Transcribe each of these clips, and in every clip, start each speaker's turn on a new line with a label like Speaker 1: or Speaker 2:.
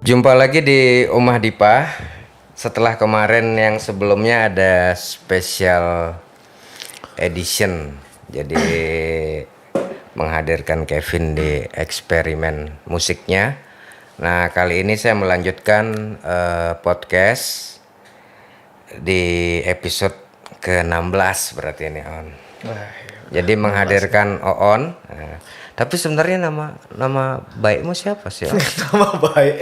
Speaker 1: Jumpa lagi di Omah Dipa. Setelah kemarin yang sebelumnya ada special edition. Jadi menghadirkan Kevin di eksperimen musiknya. Nah, kali ini saya melanjutkan podcast di episode ke-16 berarti ini On. Jadi menghadirkan Oon. Tapi sebenarnya nama baikmu siapa sih?
Speaker 2: Nama baik.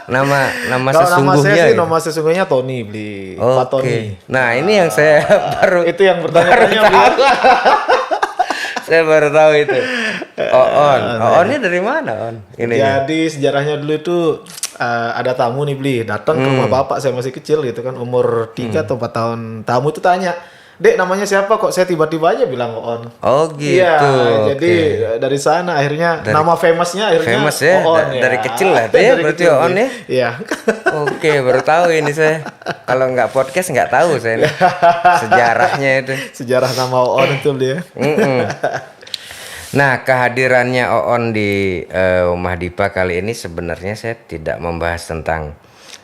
Speaker 1: nama
Speaker 2: Kalau
Speaker 1: sesungguhnya.
Speaker 2: nama saya sih
Speaker 1: gitu.
Speaker 2: nama sesungguhnya Tony Bli. Pak Tony.
Speaker 1: Nah, ini yang saya baru
Speaker 2: Itu yang bertanya-tanya Bli.
Speaker 1: saya baru tahu itu. Oon. Oonnya dari mana, On? Ini.
Speaker 2: Jadi sejarahnya dulu itu ada tamu nih Bli, datang ke rumah bapak saya masih kecil gitu kan, umur 3 atau 4 tahun. Tamu itu tanya, "Dek, namanya siapa?" Kok saya tiba-tiba aja bilang Oon.
Speaker 1: Oh, gitu.
Speaker 2: Iya,
Speaker 1: Oke.
Speaker 2: jadi dari sana akhirnya nama famousnya akhirnya
Speaker 1: Famous ya,
Speaker 2: Oon ya.
Speaker 1: dari kecil lah tuh ya,
Speaker 2: Dari
Speaker 1: berarti
Speaker 2: kecil,
Speaker 1: Oon
Speaker 2: Bli.
Speaker 1: ya?
Speaker 2: Iya.
Speaker 1: Oke, baru tahu ini saya. Kalau nggak podcast nggak tahu saya nih. Sejarahnya itu.
Speaker 2: Sejarah nama Oon itu Bli ya.
Speaker 1: Nah, kehadirannya Oon di Omah Dipa kali ini sebenarnya saya tidak membahas tentang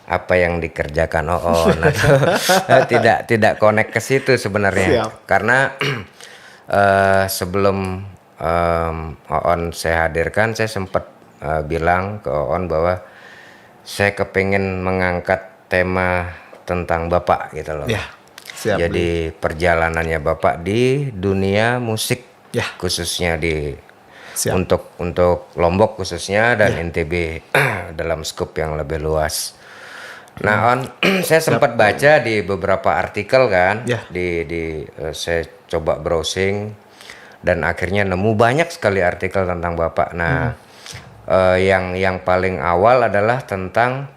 Speaker 1: apa yang dikerjakan Oon atau tidak connect ke situ sebenarnya.
Speaker 2: Siap.
Speaker 1: Karena sebelum Oon saya hadirkan, saya sempat bilang ke Oon bahwa saya kepengen mengangkat tema tentang Bapak gitu loh.
Speaker 2: Ya, siap.
Speaker 1: Jadi perjalanannya Bapak di dunia musik.
Speaker 2: Ya.
Speaker 1: Khususnya di
Speaker 2: Siap.
Speaker 1: untuk Lombok khususnya dan NTB dalam skup yang lebih luas. Nah, On, saya sempat baca di beberapa artikel kan,
Speaker 2: Ya.
Speaker 1: saya coba browsing dan akhirnya nemu banyak sekali artikel tentang Bapak. Nah, yang paling awal adalah tentang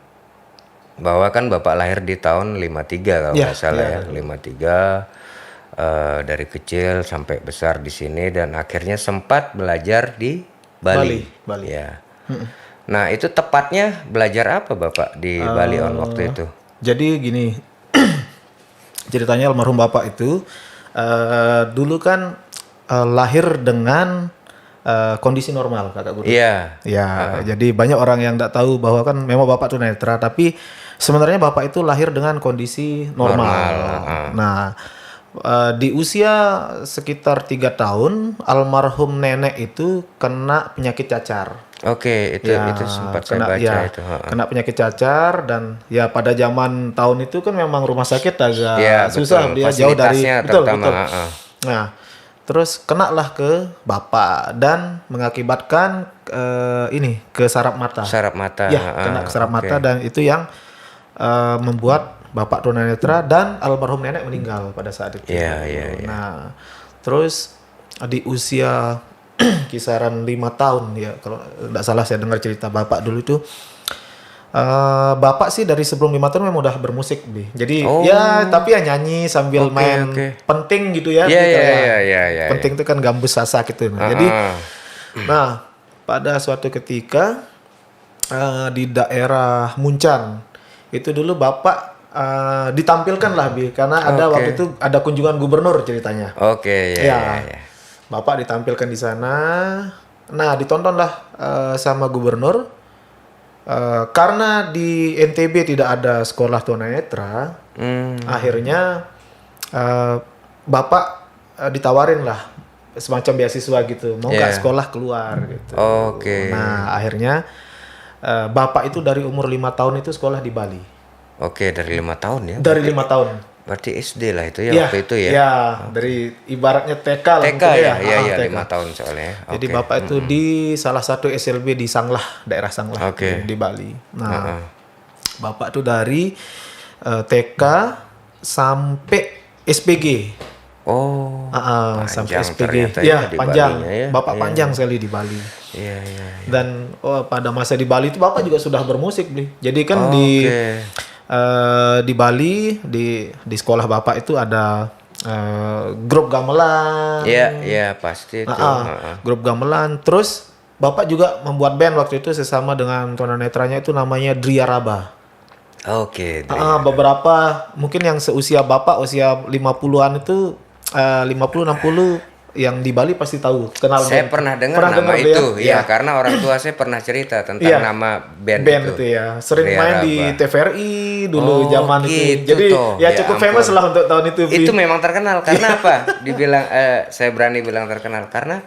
Speaker 1: bahwa kan Bapak lahir di tahun 53 kalau nggak salah ya, 53. Dari kecil sampai besar di sini dan akhirnya sempat belajar di Bali. Ya. Nah, itu tepatnya belajar apa Bapak di Bali On waktu itu?
Speaker 2: Jadi gini, ceritanya almarhum bapak itu dulu kan lahir dengan kondisi normal, Kakak Guru.
Speaker 1: Iya.
Speaker 2: Ya, jadi banyak orang yang tidak tahu bahwa kan memang bapak tunanetra, tapi sebenarnya bapak itu lahir dengan kondisi normal. Nah, di usia sekitar 3 tahun, almarhum nenek itu kena penyakit cacar.
Speaker 1: Oke, itu sempat saya baca itu.
Speaker 2: Kena penyakit cacar dan ya pada zaman tahun itu kan memang rumah sakit agak susah,
Speaker 1: betul.
Speaker 2: dia jauh dari betul. Nah, terus kena lah ke bapak dan mengakibatkan ke saraf mata.
Speaker 1: Saraf mata.
Speaker 2: Ya, kena ke saraf mata dan itu yang membuat bapak tunanetra dan almarhum nenek meninggal pada saat itu.
Speaker 1: Iya.
Speaker 2: Nah, terus di usia kisaran 5 tahun ya, kalau tidak salah saya dengar cerita bapak dulu itu, bapak sih dari sebelum 5 tahun memang udah bermusik, Bi. Jadi ya tapi ya nyanyi sambil main penting gitu ya.
Speaker 1: Iya.
Speaker 2: Penting itu kan gambus sasak gitu. Jadi, nah pada suatu ketika di daerah Muncan itu dulu bapak ditampilkan lah Bi, karena ada waktu itu ada kunjungan gubernur ceritanya. Iya. Bapak ditampilkan di sana. Nah, ditontonlah sama gubernur. Karena di NTB tidak ada sekolah tunanetra, akhirnya bapak ditawarin lah semacam beasiswa gitu, mau nggak sekolah keluar gitu. Nah, akhirnya bapak itu dari umur 5 tahun itu sekolah di Bali.
Speaker 1: Dari 5 tahun ya?
Speaker 2: Dari 5 tahun.
Speaker 1: Berarti SD lah itu ya waktu itu ya?
Speaker 2: Iya, dari ibaratnya TK lah.
Speaker 1: TK ya? Iya, 5 tahun soalnya.
Speaker 2: Jadi bapak itu di salah satu SLB di Sanglah, daerah Sanglah di Bali. Nah, bapak itu dari TK sampai SPG. Sampai SPG. Iya, panjang. Ya, bapak panjang sekali di Bali.
Speaker 1: Iya.
Speaker 2: Dan pada masa di Bali itu bapak juga sudah bermusik, Bli. Jadi kan di Bali di sekolah bapak itu ada grup gamelan.
Speaker 1: Iya, pasti itu.
Speaker 2: Grup gamelan. Terus bapak juga membuat band waktu itu sesama dengan tunanetranya itu namanya Dria Raba. Beberapa mungkin yang seusia bapak usia 50-an itu 50-60 yang di Bali pasti tahu, kenal
Speaker 1: Saya
Speaker 2: band.
Speaker 1: pernah dengar nama
Speaker 2: dengar
Speaker 1: itu,
Speaker 2: dia?
Speaker 1: ya karena orang tua saya pernah cerita tentang
Speaker 2: Iya.
Speaker 1: nama band
Speaker 2: Band
Speaker 1: itu.
Speaker 2: itu ya, sering
Speaker 1: Ria
Speaker 2: main di
Speaker 1: Raba.
Speaker 2: TVRI dulu
Speaker 1: Oh,
Speaker 2: zaman itu.
Speaker 1: gitu
Speaker 2: Jadi
Speaker 1: toh.
Speaker 2: ya
Speaker 1: Ya
Speaker 2: cukup
Speaker 1: ampun.
Speaker 2: famous lah untuk tahun itu. Bi.
Speaker 1: Itu memang terkenal karena apa? Dibilang saya berani bilang terkenal karena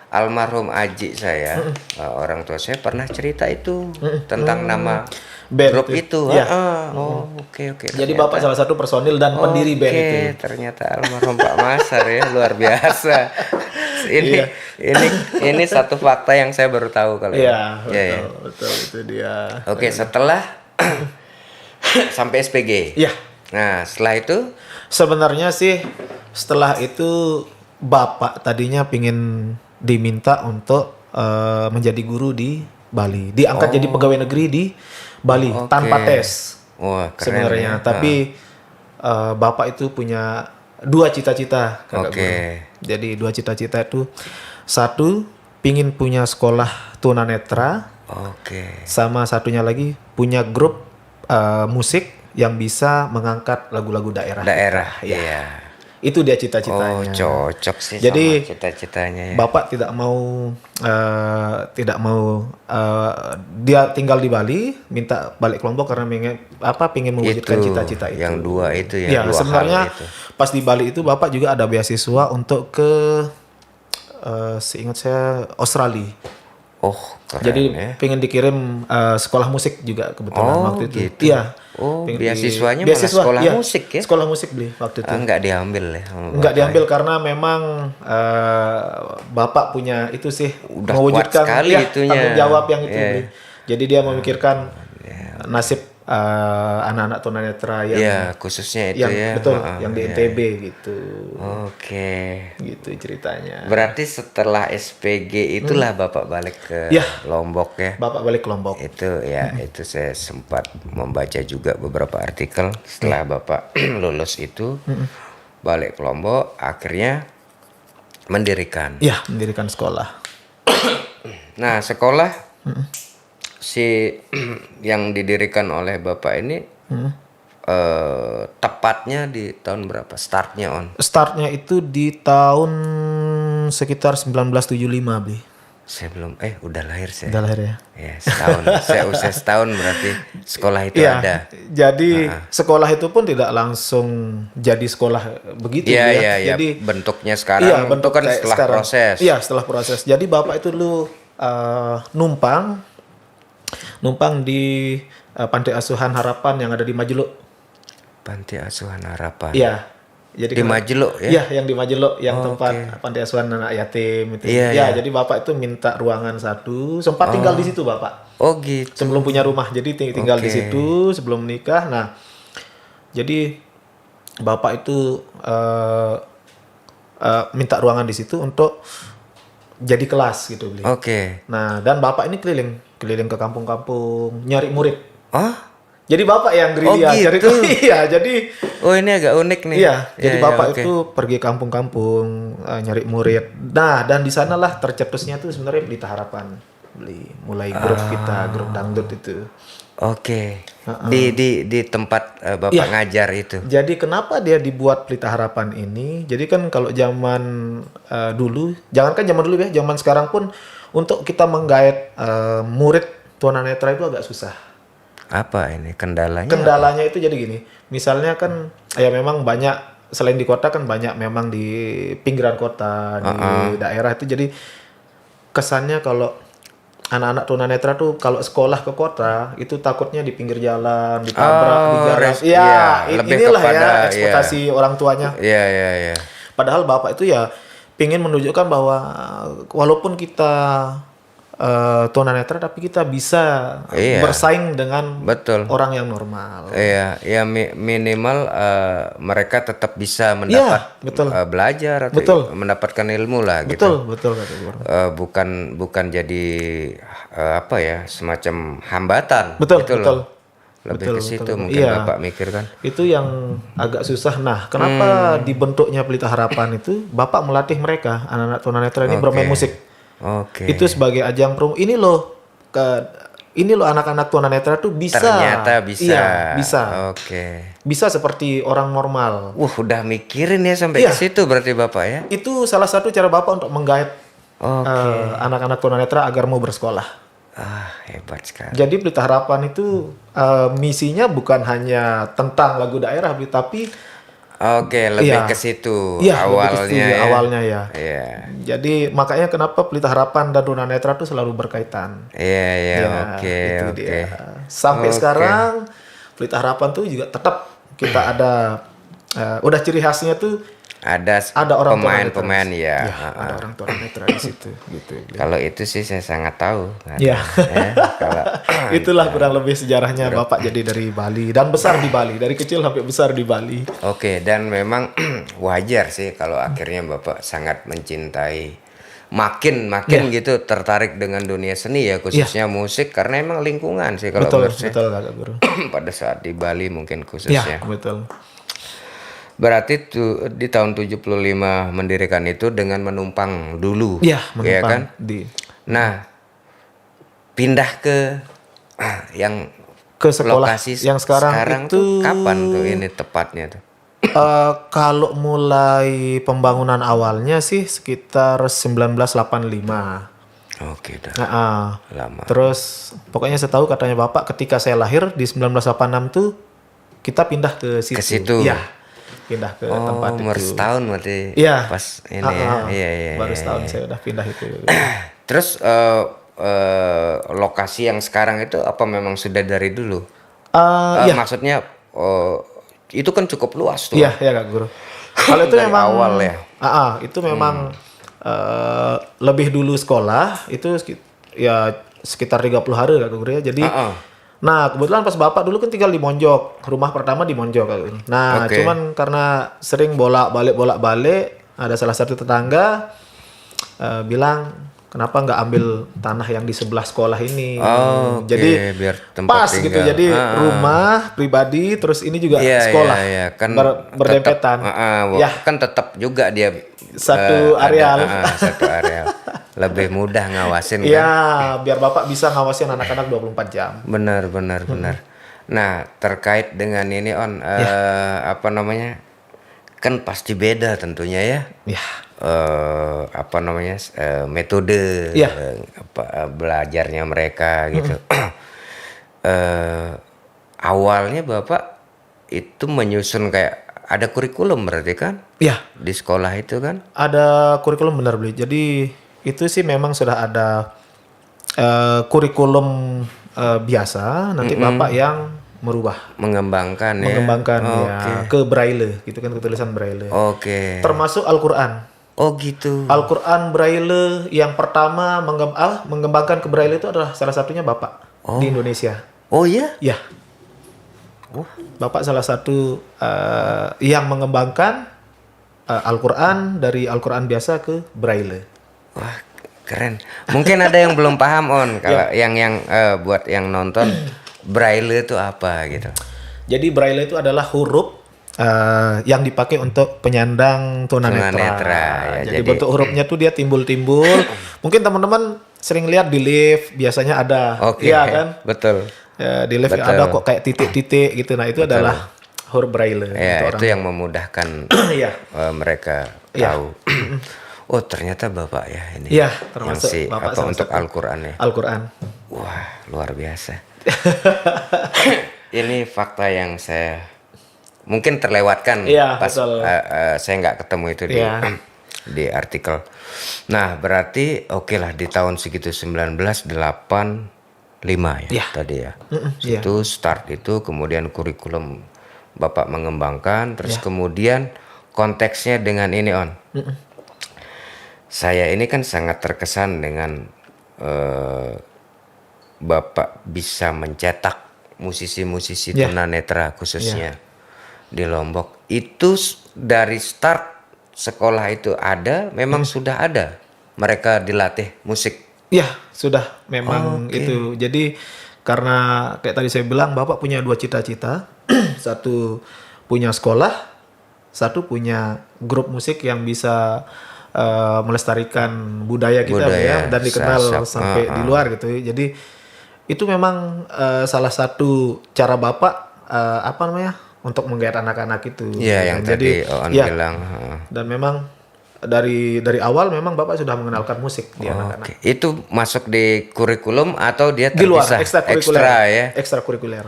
Speaker 1: almarhum aji saya, orang tua saya pernah cerita itu tentang nama
Speaker 2: Band
Speaker 1: grup
Speaker 2: itu.
Speaker 1: itu.
Speaker 2: Iya.
Speaker 1: Oke.
Speaker 2: Jadi bapak salah satu personil dan pendiri band itu.
Speaker 1: Oke, ternyata almarhum Pak Masar ya, luar biasa. Ini
Speaker 2: Iya.
Speaker 1: ini satu fakta yang saya baru tahu kalau
Speaker 2: Iya,
Speaker 1: ini. Iya,
Speaker 2: betul, betul itu dia.
Speaker 1: Oke, setelah sampai SPG.
Speaker 2: Iya.
Speaker 1: Nah, setelah itu
Speaker 2: Sebenarnya sih setelah itu bapak tadinya pingin diminta untuk menjadi guru di Bali, diangkat jadi pegawai negeri di Bali
Speaker 1: Oke.
Speaker 2: tanpa tes
Speaker 1: wah, keren
Speaker 2: sebenarnya.
Speaker 1: ya.
Speaker 2: Tapi bapak itu punya dua cita-cita, kakak
Speaker 1: Oke.
Speaker 2: guru. Jadi dua cita-cita itu, satu pingin punya sekolah tunanetra,
Speaker 1: Oke.
Speaker 2: sama satunya lagi punya grup musik yang bisa mengangkat lagu-lagu daerah.
Speaker 1: Daerah,
Speaker 2: Ya.
Speaker 1: iya.
Speaker 2: Itu dia
Speaker 1: Oh,
Speaker 2: cita-citanya.
Speaker 1: cocok sih
Speaker 2: Jadi,
Speaker 1: sama cita-citanya ya.
Speaker 2: Bapak tidak mau dia tinggal di Bali, minta balik ke Lombok karena pingin mewujudkan
Speaker 1: Itu,
Speaker 2: cita-cita itu.
Speaker 1: yang dua itu ya,
Speaker 2: Ya,
Speaker 1: dua
Speaker 2: sebenarnya
Speaker 1: hal itu.
Speaker 2: pas di Bali itu Bapak juga ada beasiswa untuk ke seingat saya Australia.
Speaker 1: Oh, keren
Speaker 2: Jadi
Speaker 1: ya.
Speaker 2: pengen dikirim sekolah musik juga kebetulan
Speaker 1: Oh,
Speaker 2: waktu itu.
Speaker 1: gitu.
Speaker 2: Iya.
Speaker 1: Oh,
Speaker 2: Pengen
Speaker 1: beasiswanya malah sekolah
Speaker 2: iya.
Speaker 1: musik ya?
Speaker 2: Sekolah musik beli waktu itu.
Speaker 1: Enggak diambil ya sama
Speaker 2: Enggak
Speaker 1: Bapak.
Speaker 2: diambil karena memang Bapak punya itu sih
Speaker 1: Udah
Speaker 2: mewujudkan
Speaker 1: kuat sekali
Speaker 2: ya,
Speaker 1: itunya.
Speaker 2: tanggung jawab yang itu.
Speaker 1: Iya.
Speaker 2: Bli. Jadi dia memikirkan nasib anak-anak tunanetra yang
Speaker 1: Iya, khususnya itu
Speaker 2: yang
Speaker 1: ya.
Speaker 2: betul
Speaker 1: Heeh,
Speaker 2: yang di
Speaker 1: iya.
Speaker 2: NTB gitu.
Speaker 1: Oke.
Speaker 2: Gitu ceritanya.
Speaker 1: Berarti setelah SPG itulah Bapak balik ke
Speaker 2: Iya.
Speaker 1: Lombok ya.
Speaker 2: Bapak balik ke Lombok.
Speaker 1: Itu ya, itu saya sempat membaca juga beberapa artikel setelah Bapak lulus itu balik ke Lombok, akhirnya mendirikan.
Speaker 2: Iya, mendirikan sekolah.
Speaker 1: Nah, sekolah si yang didirikan oleh Bapak ini tepatnya di tahun berapa? Startnya on?
Speaker 2: Startnya itu di tahun sekitar 1975, Bli.
Speaker 1: Saya belum, udah lahir saya.
Speaker 2: Udah lahir ya.
Speaker 1: Ya, setahun. Saya usia setahun berarti sekolah itu
Speaker 2: Iya,
Speaker 1: ada.
Speaker 2: jadi sekolah itu pun tidak langsung jadi sekolah begitu
Speaker 1: Iya,
Speaker 2: ya.
Speaker 1: iya, iya.
Speaker 2: Jadi
Speaker 1: Bentuknya sekarang
Speaker 2: iya,
Speaker 1: itu
Speaker 2: bentuk
Speaker 1: kan
Speaker 2: kayak
Speaker 1: setelah
Speaker 2: sekarang.
Speaker 1: proses.
Speaker 2: Iya, setelah proses. Jadi Bapak itu dulu numpang di Panti Asuhan Harapan yang ada di Majeluk.
Speaker 1: Panti Asuhan Harapan.
Speaker 2: Iya. Jadi
Speaker 1: Di Majeluk ya?
Speaker 2: Iya, yang di Majeluk, yang
Speaker 1: Oh,
Speaker 2: tempat Panti Asuhan anak yatim itu.
Speaker 1: Iya,
Speaker 2: Ya,
Speaker 1: iya.
Speaker 2: jadi Bapak itu minta ruangan satu, sempat tinggal di situ Bapak.
Speaker 1: Oh gitu.
Speaker 2: Sebelum punya rumah, jadi tinggal di
Speaker 1: Oke.
Speaker 2: situ sebelum menikah. Nah, jadi Bapak itu minta ruangan di situ untuk jadi kelas gitu, Bli.
Speaker 1: Oke.
Speaker 2: Nah, dan Bapak ini keliling ke kampung-kampung nyari murid.
Speaker 1: Oh?
Speaker 2: Jadi Bapak yang gerilya cari
Speaker 1: gitu.
Speaker 2: iya, jadi
Speaker 1: Oh, ini agak unik nih.
Speaker 2: iya, jadi
Speaker 1: Iya,
Speaker 2: Bapak
Speaker 1: oke.
Speaker 2: itu pergi kampung-kampung nyari murid. Nah, dan di sanalah tercetusnya tuh sebenarnya Pelita Harapan. Mulai grup kita, grup dangdut itu.
Speaker 1: Oke. Di tempat Bapak
Speaker 2: Iya.
Speaker 1: ngajar itu.
Speaker 2: Jadi kenapa dia dibuat Pelita Harapan ini? Jadi kan kalau zaman dulu, jangankan zaman dulu ya, zaman sekarang pun untuk kita menggait murid tunanetra itu agak susah.
Speaker 1: Apa ini kendalanya?
Speaker 2: Kendalanya itu jadi gini, misalnya kan ya memang banyak selain di kota kan banyak memang di pinggiran kota, di daerah itu jadi kesannya kalau anak-anak tunanetra tuh kalau sekolah ke kota itu takutnya di pinggir jalan, ditabrak,
Speaker 1: Oh,
Speaker 2: digarap.
Speaker 1: iya,
Speaker 2: Iya,
Speaker 1: lebih
Speaker 2: inilah ya
Speaker 1: kepada,
Speaker 2: ekspektasi orang tuanya.
Speaker 1: Iya, iya, iya.
Speaker 2: Padahal Bapak itu ya pingin menunjukkan bahwa walaupun kita tunanetra tapi kita bisa
Speaker 1: Iya.
Speaker 2: bersaing dengan
Speaker 1: Betul.
Speaker 2: orang yang normal.
Speaker 1: Iya, ya minimal mereka tetap bisa mendapat
Speaker 2: betul.
Speaker 1: belajar atau
Speaker 2: Betul.
Speaker 1: mendapatkan ilmu lah gitu.
Speaker 2: Betul, betul kata guru.
Speaker 1: Bukan jadi apa ya, semacam hambatan.
Speaker 2: Betul,
Speaker 1: gitu
Speaker 2: betul.
Speaker 1: loh. Lebih
Speaker 2: Betul,
Speaker 1: ke situ
Speaker 2: betul.
Speaker 1: mungkin
Speaker 2: Iya.
Speaker 1: Bapak mikir kan.
Speaker 2: Itu yang agak susah. Nah, kenapa dibentuknya Pelita Harapan itu Bapak melatih mereka anak-anak tunanetra ini bermain musik.
Speaker 1: Oke.
Speaker 2: Itu sebagai ajang promo. Ini loh ini loh anak-anak tunanetra tuh bisa.
Speaker 1: Ternyata bisa.
Speaker 2: Iya, bisa.
Speaker 1: Oke.
Speaker 2: Bisa seperti orang normal.
Speaker 1: Wah, udah mikirin ya sampai
Speaker 2: Iya.
Speaker 1: ke situ berarti Bapak ya.
Speaker 2: Itu salah satu cara Bapak untuk menggait
Speaker 1: Oke.
Speaker 2: anak-anak tunanetra agar mau bersekolah.
Speaker 1: Hebat sekali.
Speaker 2: Jadi Pelita Harapan itu misinya bukan hanya tentang lagu daerah, tapi
Speaker 1: Oke, lebih
Speaker 2: Iya.
Speaker 1: ke situ
Speaker 2: iya, lebih ke
Speaker 1: awalnya
Speaker 2: situ,
Speaker 1: ya.
Speaker 2: awalnya ya.
Speaker 1: Iya.
Speaker 2: Jadi makanya kenapa Pelita Harapan dan tunanetra itu selalu berkaitan.
Speaker 1: Iya, iya,
Speaker 2: Ya,
Speaker 1: oke,
Speaker 2: itu
Speaker 1: oke.
Speaker 2: dia. Sampai
Speaker 1: Oke.
Speaker 2: sekarang Pelita Harapan tuh juga tetap kita ada udah ciri khasnya tuh
Speaker 1: Ada
Speaker 2: orang
Speaker 1: pemain-pemain
Speaker 2: tunanetra.
Speaker 1: ya.
Speaker 2: Ya, ada orang tunanetra di situ gitu.
Speaker 1: Kalau itu sih saya sangat tahu. Kan.
Speaker 2: Ya.
Speaker 1: Kalau
Speaker 2: Itulah kurang lebih sejarahnya Bapak jadi dari Bali dan besar di Bali, dari kecil sampai besar di Bali.
Speaker 1: Oke, dan memang wajar sih kalau akhirnya Bapak sangat mencintai makin gitu tertarik dengan dunia seni ya khususnya musik karena emang lingkungan sih kalau
Speaker 2: Betul,
Speaker 1: menurut saya.
Speaker 2: betul Kakak Guru.
Speaker 1: Pada saat di Bali mungkin
Speaker 2: Ya,
Speaker 1: khususnya.
Speaker 2: betul.
Speaker 1: Berarti tuh di tahun 75 mendirikan itu dengan menumpang dulu.
Speaker 2: Iya,
Speaker 1: ya
Speaker 2: menumpang
Speaker 1: kan?
Speaker 2: di
Speaker 1: Nah, pindah ke yang
Speaker 2: ke sekolah
Speaker 1: lokasi
Speaker 2: yang sekarang itu
Speaker 1: tuh kapan tuh ini tepatnya tuh?
Speaker 2: kalau mulai pembangunan awalnya sih sekitar 1985.
Speaker 1: Oke, dah lama.
Speaker 2: Terus pokoknya saya tahu katanya Bapak ketika saya lahir di 1986 tuh kita pindah ke situ.
Speaker 1: Ke situ.
Speaker 2: Iya. Pindah ke tempat
Speaker 1: Umur
Speaker 2: itu.
Speaker 1: setahun berarti
Speaker 2: Iya.
Speaker 1: pas ini ya. Iya.
Speaker 2: Baru setahun saya udah pindah itu.
Speaker 1: Terus lokasi yang sekarang itu apa memang sudah dari dulu?
Speaker 2: Iya.
Speaker 1: Maksudnya itu kan cukup luas tuh.
Speaker 2: Iya, ya Kak Guru. Kalau itu
Speaker 1: Dari
Speaker 2: memang
Speaker 1: awal ya.
Speaker 2: itu memang lebih dulu sekolah itu ya sekitar 30 hari Kak Guru ya. Jadi nah, kebetulan pas Bapak dulu kan tinggal di Monjok. Rumah pertama di Monjok Kak Guru. Nah,
Speaker 1: Oke.
Speaker 2: cuman karena sering bolak-balik ada salah satu tetangga bilang kenapa nggak ambil tanah yang di sebelah sekolah ini.
Speaker 1: Oke,
Speaker 2: Jadi
Speaker 1: biar tempat
Speaker 2: pas
Speaker 1: tinggal.
Speaker 2: gitu. Jadi rumah pribadi terus ini juga sekolah.
Speaker 1: Iya. Kan
Speaker 2: berdempetan. Ya.
Speaker 1: Kan tetap juga dia
Speaker 2: Satu areal.
Speaker 1: satu areal. Lebih mudah ngawasin kan.
Speaker 2: Iya, biar Bapak bisa ngawasin anak-anak 24 jam.
Speaker 1: Benar. Nah, terkait dengan ini apa namanya? Kan pasti beda tentunya ya.
Speaker 2: Ya.
Speaker 1: Apa namanya? Metode
Speaker 2: Iya.
Speaker 1: belajarnya mereka gitu. Awalnya Bapak itu menyusun kayak ada kurikulum berarti kan?
Speaker 2: Iya,
Speaker 1: Di sekolah itu kan?
Speaker 2: ada kurikulum benar beli. Jadi itu sih memang sudah ada kurikulum biasa. Nanti Bapak yang merubah,
Speaker 1: Mengembangkan ya.
Speaker 2: ya ke braille, gitu kan, ke tulisan braille.
Speaker 1: Oke.
Speaker 2: Termasuk Al-Qur'an.
Speaker 1: Oh gitu.
Speaker 2: Al-Qur'an braille yang pertama mengembangkan ke braille itu adalah salah satunya Bapak di Indonesia.
Speaker 1: Oh iya?
Speaker 2: Ya. Bapak salah satu yang mengembangkan Al-Qur'an dari Al-Qur'an biasa ke braille.
Speaker 1: Wah, keren. Mungkin ada yang belum paham kalau yang buat yang nonton braille itu apa gitu.
Speaker 2: Jadi braille itu adalah huruf yang dipakai untuk penyandang tunanetra.
Speaker 1: Ya,
Speaker 2: Jadi bentuk hurufnya tuh dia timbul-timbul. Mungkin teman-teman sering lihat di lift biasanya ada.
Speaker 1: Oke.
Speaker 2: Iya kan?
Speaker 1: Betul.
Speaker 2: Ya, di lift ada kok kayak titik-titik gitu. Nah, itu adalah huruf braille.
Speaker 1: Ya,
Speaker 2: untuk
Speaker 1: itu yang memudahkan
Speaker 2: Iya.
Speaker 1: mereka
Speaker 2: Iya.
Speaker 1: tahu. Oh, ternyata Bapak ya ini.
Speaker 2: Iya,
Speaker 1: Yang
Speaker 2: termasuk Bapak
Speaker 1: apa
Speaker 2: salah
Speaker 1: untuk
Speaker 2: satu.
Speaker 1: Al-Qur'an ya.
Speaker 2: Al-Qur'an.
Speaker 1: Wah, luar biasa. Ini fakta yang saya mungkin terlewatkan
Speaker 2: Iya,
Speaker 1: pas
Speaker 2: betul.
Speaker 1: saya nggak ketemu itu di
Speaker 2: Iya.
Speaker 1: di artikel. Nah, berarti oke lah di tahun segitu 1985 ya
Speaker 2: Iya.
Speaker 1: tadi ya.
Speaker 2: Iya.
Speaker 1: Itu start itu kemudian kurikulum Bapak mengembangkan terus kemudian konteksnya dengan ini Saya ini kan sangat terkesan dengan Bapak bisa mencetak musisi-musisi tunanetra khususnya di Lombok. Itu dari start sekolah itu memang sudah ada mereka dilatih musik.
Speaker 2: Ya, sudah memang itu. Jadi karena kayak tadi saya bilang Bapak punya dua cita-cita. Satu punya sekolah, satu punya grup musik yang bisa melestarikan budaya kita ya dan dikenal sampai di luar gitu. Jadi itu memang salah satu cara Bapak apa namanya untuk menggait anak-anak itu.
Speaker 1: Iya, yang tadi Oon
Speaker 2: ya,
Speaker 1: bilang. Heeh.
Speaker 2: dan memang dari awal memang Bapak sudah mengenalkan musik di anak-anak.
Speaker 1: Oke, itu masuk di kurikulum atau dia
Speaker 2: Di luar
Speaker 1: terpisah?
Speaker 2: ekstrakurikuler.
Speaker 1: Ekstra ya.
Speaker 2: Ekstrakurikuler.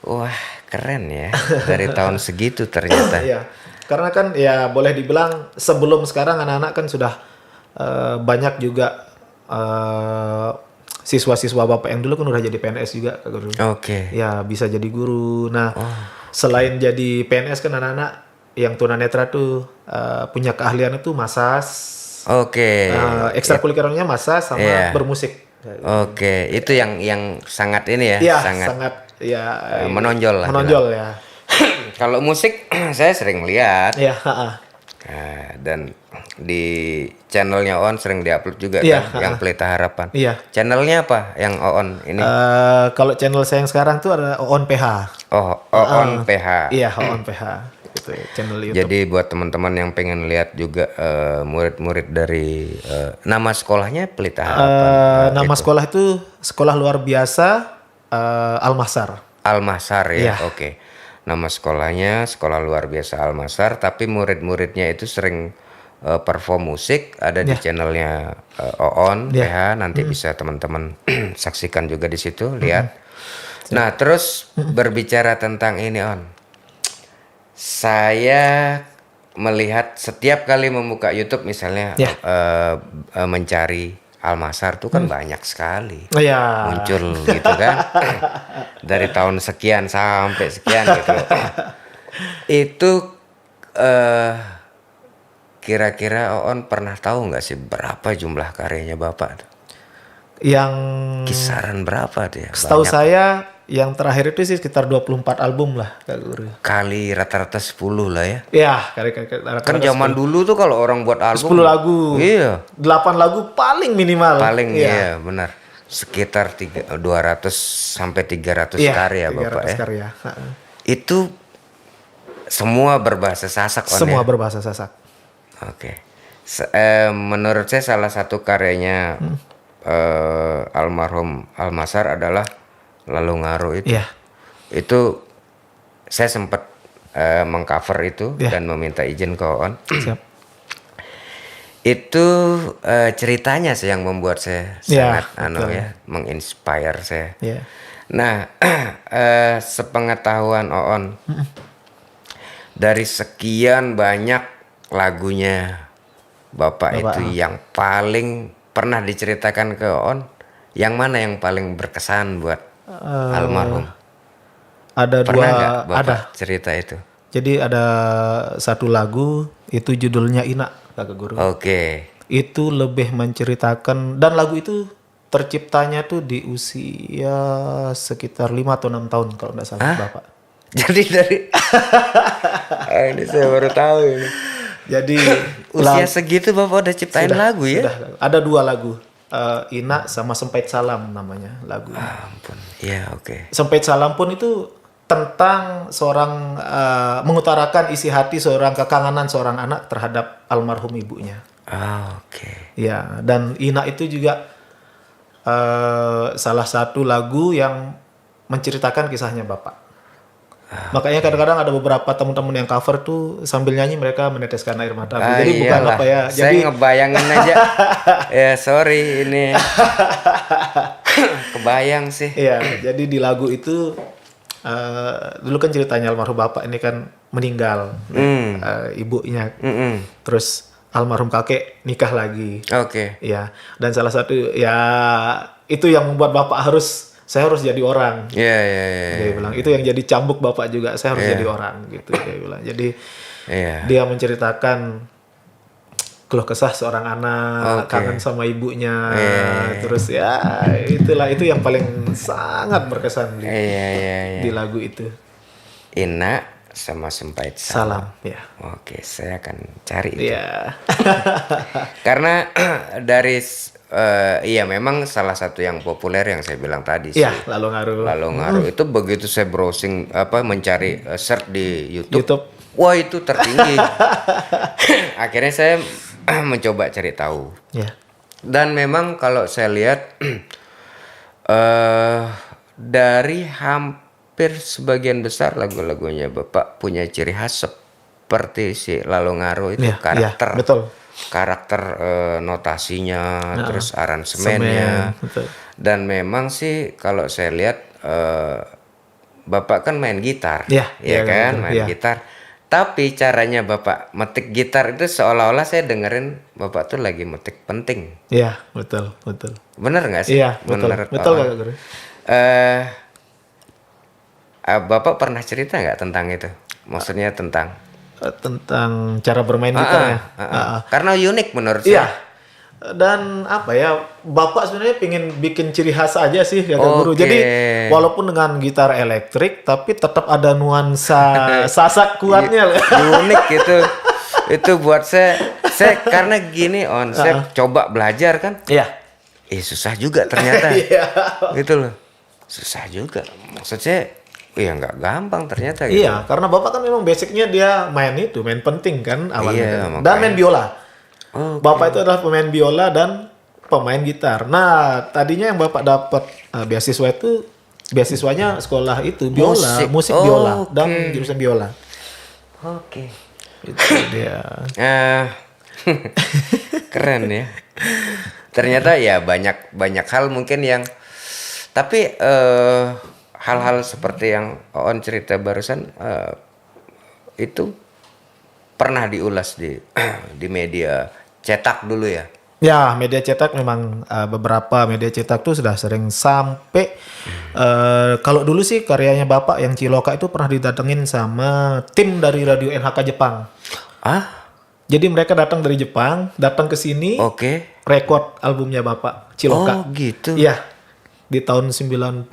Speaker 1: Wah, keren ya. Dari tahun segitu ternyata.
Speaker 2: Iya. Karena kan ya boleh dibilang sebelum sekarang anak-anak kan sudah banyak juga siswa-siswa Bapak yang dulu kan udah jadi PNS juga Kak Guru.
Speaker 1: Oke.
Speaker 2: Ya bisa jadi guru. Nah, selain jadi PNS kan anak-anak yang tunanetra tuh punya keahlian itu massas.
Speaker 1: Oke.
Speaker 2: Ekstrakurikulernya massas sama
Speaker 1: Iya.
Speaker 2: bermusik.
Speaker 1: Oke, itu yang sangat ini ya,
Speaker 2: Iya,
Speaker 1: sangat
Speaker 2: sangat ya
Speaker 1: menonjol lah.
Speaker 2: menonjol ya.
Speaker 1: Kalau musik saya sering lihat.
Speaker 2: Iya, heeh.
Speaker 1: Nah, dan di channelnya Oon sering diupload juga
Speaker 2: Iya,
Speaker 1: kan, yang Pelita Harapan.
Speaker 2: Iya.
Speaker 1: Channelnya apa yang Oon ini?
Speaker 2: Kalau channel saya yang sekarang tuh ada Oon PH.
Speaker 1: Oh, Oon PH.
Speaker 2: Iya, Oon PH. Gitu ya, channel YouTube.
Speaker 1: Jadi buat teman-teman yang pengen lihat juga murid-murid dari nama sekolahnya Pelita Harapan.
Speaker 2: Nama sekolah itu Sekolah Luar Biasa Al-Mahsar.
Speaker 1: Al-Mahsar ya.
Speaker 2: Iya.
Speaker 1: Oke. Nama sekolahnya Sekolah Luar Biasa Al-Mahsar, tapi murid-muridnya itu sering perform musik, ada di channelnya Oon PH, nanti bisa teman-teman saksikan juga di situ, lihat. Nah, terus berbicara tentang ini On. Saya melihat setiap kali membuka YouTube misalnya mencari Al-Mahsar tuh kan banyak sekali
Speaker 2: Iya.
Speaker 1: muncul gitu kan. Dari tahun sekian sampai sekian gitu. Itu kira-kira Oon pernah tahu nggak sih berapa jumlah karyanya Bapak tuh?
Speaker 2: Yang
Speaker 1: Kisaran berapa tuh ya?
Speaker 2: setahu
Speaker 1: Banyak.
Speaker 2: saya yang terakhir itu sih sekitar 24 album lah Kak Guru.
Speaker 1: Kali rata-rata 10 lah ya.
Speaker 2: Iya,
Speaker 1: Kan zaman dulu tuh kalau orang buat album
Speaker 2: 10 lagu.
Speaker 1: Iya.
Speaker 2: 8 lagu paling minimal.
Speaker 1: Paling iya benar. Sekitar 200 sampai 300 karya
Speaker 2: 300
Speaker 1: Bapak ya.
Speaker 2: karya. Heeh.
Speaker 1: Itu semua berbahasa Sasak On
Speaker 2: Semua
Speaker 1: ya?
Speaker 2: berbahasa Sasak.
Speaker 1: Oke. Menurut saya salah satu karyanya almarhum Al-Mahsar adalah Lalu Ngaruh itu.
Speaker 2: Iya.
Speaker 1: Itu saya sempat mengcover itu
Speaker 2: Iya.
Speaker 1: dan meminta izin ke On.
Speaker 2: Siap.
Speaker 1: Itu ceritanya sih yang membuat saya
Speaker 2: Iya,
Speaker 1: sangat menginspire saya.
Speaker 2: Iya.
Speaker 1: Nah, sepengetahuan Oon, dari sekian banyak lagunya Bapak itu yang paling pernah diceritakan ke Oon, yang mana yang paling berkesan buat almarhum?
Speaker 2: Ada
Speaker 1: Pernah
Speaker 2: dua,
Speaker 1: nggak Bapak
Speaker 2: ada.
Speaker 1: cerita itu?
Speaker 2: Jadi ada satu lagu itu judulnya Ina, Kakak Guru.
Speaker 1: Oke.
Speaker 2: Itu lebih menceritakan dan lagu itu terciptanya tuh di usia sekitar 5 atau 6 tahun kalau nggak salah Bapak.
Speaker 1: Jadi dari ini saya baru tahu ini.
Speaker 2: Jadi
Speaker 1: Usia segitu Bapak udah ciptain lagu ya?
Speaker 2: sudah, ada dua lagu. Ina sama Sempait Salam namanya lagu.
Speaker 1: Ampun. Iya, oke.
Speaker 2: Sempait Salam pun itu tentang seorang mengutarakan isi hati seorang kekangenan seorang anak terhadap almarhum ibunya.
Speaker 1: Oke.
Speaker 2: Ya, dan Ina itu juga salah satu lagu yang menceritakan kisahnya Bapak. Makanya kadang-kadang ada beberapa teman-teman yang cover tuh sambil nyanyi mereka meneteskan air mata. Jadi bukan
Speaker 1: Iyalah.
Speaker 2: apa ya.
Speaker 1: Saya
Speaker 2: Jadi
Speaker 1: ngebayangin aja. Ya sorry ini. Kebayang sih.
Speaker 2: iya, jadi di lagu itu dulu kan ceritanya almarhum Bapak ini kan meninggal, ibunya. Terus almarhum kakek nikah lagi.
Speaker 1: Oke.
Speaker 2: Ya, dan salah satu ya itu yang membuat Bapak saya harus jadi orang.
Speaker 1: Iya.
Speaker 2: Dia bilang itu yang jadi cambuk Bapak juga, saya harus jadi orang gitu dia bilang. Jadi dia menceritakan keluh kesah seorang anak, kangen sama ibunya. Terus ya itulah itu yang paling sangat berkesan di lagu itu.
Speaker 1: Ina sama Sempait
Speaker 2: Salam, ya.
Speaker 1: Oke, saya akan cari itu.
Speaker 2: Iya.
Speaker 1: Karena dari iya memang salah satu yang populer yang saya bilang tadi sih.
Speaker 2: Iya, Lalu Ngaruh.
Speaker 1: Lalu Ngaruh itu begitu saya browsing mencari search di YouTube. Wah, itu tertinggi. Akhirnya saya mencoba cari tahu.
Speaker 2: Ya.
Speaker 1: Dan memang kalau saya lihat eh dari hampir sebagian besar lagu-lagunya Bapak punya ciri khas seperti si Lalo Ngaro itu
Speaker 2: Iya,
Speaker 1: karakter
Speaker 2: betul.
Speaker 1: karakter notasinya, terus
Speaker 2: Semen,
Speaker 1: aransemennya.
Speaker 2: betul.
Speaker 1: Dan memang sih kalau saya lihat Bapak kan main gitar,
Speaker 2: Iya, iya
Speaker 1: ya kan,
Speaker 2: gitu.
Speaker 1: main
Speaker 2: Iya.
Speaker 1: gitar. Tapi caranya Bapak metik gitar itu seolah-olah saya dengerin Bapak tuh lagi metik penting.
Speaker 2: Iya, betul, betul.
Speaker 1: Bener nggak sih?
Speaker 2: Iya, betul.
Speaker 1: Menurut
Speaker 2: Betul
Speaker 1: Pak On?
Speaker 2: Kakak Guru.
Speaker 1: Eh, Bapak pernah cerita nggak tentang itu? Maksudnya tentang
Speaker 2: Tentang cara bermain gitarnya.
Speaker 1: karena unik menurut
Speaker 2: Iya.
Speaker 1: saya.
Speaker 2: Dan apa ya, Bapak sebenarnya pengen bikin ciri khas aja sih Kakak Guru.
Speaker 1: Oke.
Speaker 2: Jadi walaupun dengan gitar elektrik tapi tetap ada nuansa sasak kuatnya.
Speaker 1: Unik itu. Itu buat saya karena gini saya coba belajar kan.
Speaker 2: Iya.
Speaker 1: Susah juga ternyata.
Speaker 2: Iya.
Speaker 1: Gitu loh. Susah juga. Maksud saya nggak gampang ternyata gitu.
Speaker 2: Iya, karena Bapak kan memang basicnya dia main penting kan awalnya.
Speaker 1: Iya,
Speaker 2: kan. Dan
Speaker 1: makanya.
Speaker 2: main biola.
Speaker 1: Oh,
Speaker 2: Bapak itu adalah pemain biola dan pemain gitar. Nah, tadinya yang Bapak dapat beasiswa itu beasiswanya sekolah itu biola, musik biola dan jurusan biola.
Speaker 1: Oke.
Speaker 2: Itu dia.
Speaker 1: Keren ya. Ternyata ya banyak hal mungkin yang tapi hal-hal seperti yang On cerita barusan itu pernah diulas di di media cetak dulu ya.
Speaker 2: Ya, media cetak memang beberapa media cetak tuh sudah sering sampai kalau dulu sih karyanya Bapak yang Ciloka itu pernah didatengin sama tim dari Radio NHK Jepang.
Speaker 1: Ah,
Speaker 2: Jadi mereka datang dari Jepang, datang ke sini,
Speaker 1: oke.
Speaker 2: record albumnya Bapak Ciloka.
Speaker 1: Oh, gitu.
Speaker 2: Iya. Di tahun 90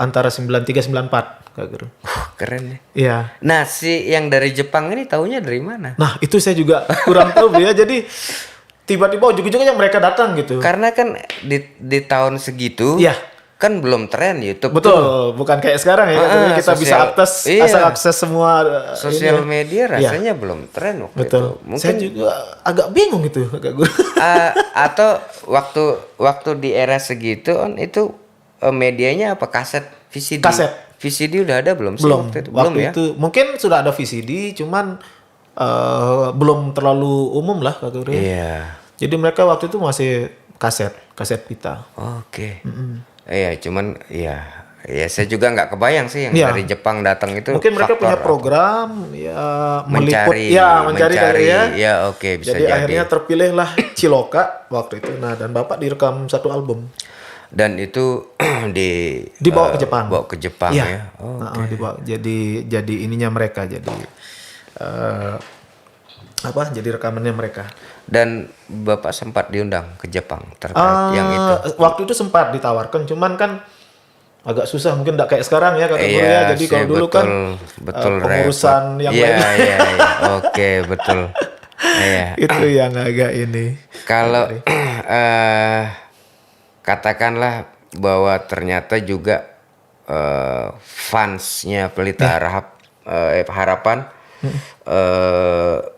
Speaker 2: antara 93 94 Kak Guru.
Speaker 1: Keren ya.
Speaker 2: Iya.
Speaker 1: Nah, si yang dari Jepang ini taunya dari mana?
Speaker 2: Nah, itu saya juga kurang tahu ya. Jadi tiba-tiba ujung-ujungnya mereka datang gitu.
Speaker 1: Karena kan di tahun segitu
Speaker 2: Iya.
Speaker 1: kan belum tren YouTube tuh.
Speaker 2: Betul, bukan kayak sekarang ya. Jadi kita bisa akses semua
Speaker 1: Sosial
Speaker 2: ini.
Speaker 1: media
Speaker 2: Iya.
Speaker 1: rasanya belum tren waktu
Speaker 2: Betul.
Speaker 1: itu. Mungkin
Speaker 2: Saya juga agak bingung gitu Kak Guru.
Speaker 1: atau waktu di era segitu On itu medianya apa kaset VCD?
Speaker 2: Kaset.
Speaker 1: VCD udah ada belum sih
Speaker 2: Belum.
Speaker 1: waktu itu? Belum ya?
Speaker 2: Itu mungkin sudah ada VCD, cuman belum terlalu umum lah Kak Guru.
Speaker 1: Iya.
Speaker 2: Jadi mereka waktu itu masih kaset pita.
Speaker 1: Oke. Iya, cuman ya saya juga nggak kebayang sih yang
Speaker 2: Iya.
Speaker 1: dari Jepang datang itu.
Speaker 2: Mungkin mereka punya
Speaker 1: faktor
Speaker 2: program ya meliput
Speaker 1: mencari
Speaker 2: kali ya.
Speaker 1: ya oke bisa
Speaker 2: Jadi
Speaker 1: jadi.
Speaker 2: akhirnya terpilihlah Ciloka waktu itu. Nah, dan Bapak direkam satu album.
Speaker 1: Dan itu
Speaker 2: Dibawa ke Jepang.
Speaker 1: Bawa ke Jepang
Speaker 2: Iya.
Speaker 1: ya. Oh,
Speaker 2: Dibawa jadi ininya mereka jadi jadi rekamannya mereka.
Speaker 1: dan Bapak sempat diundang ke Jepang terkait yang itu.
Speaker 2: Waktu itu sempat ditawarkan, cuman kan agak susah mungkin enggak kayak sekarang ya Kak Guru
Speaker 1: Iya
Speaker 2: ya. Jadi
Speaker 1: sih,
Speaker 2: kalau dulu kan
Speaker 1: betul
Speaker 2: pengurusan
Speaker 1: repot.
Speaker 2: yang
Speaker 1: Iya,
Speaker 2: lain
Speaker 1: iya. Oke, betul. Iya.
Speaker 2: itu yang agak ini.
Speaker 1: Kalau katakanlah bahwa ternyata juga fansnya Pelita Harapan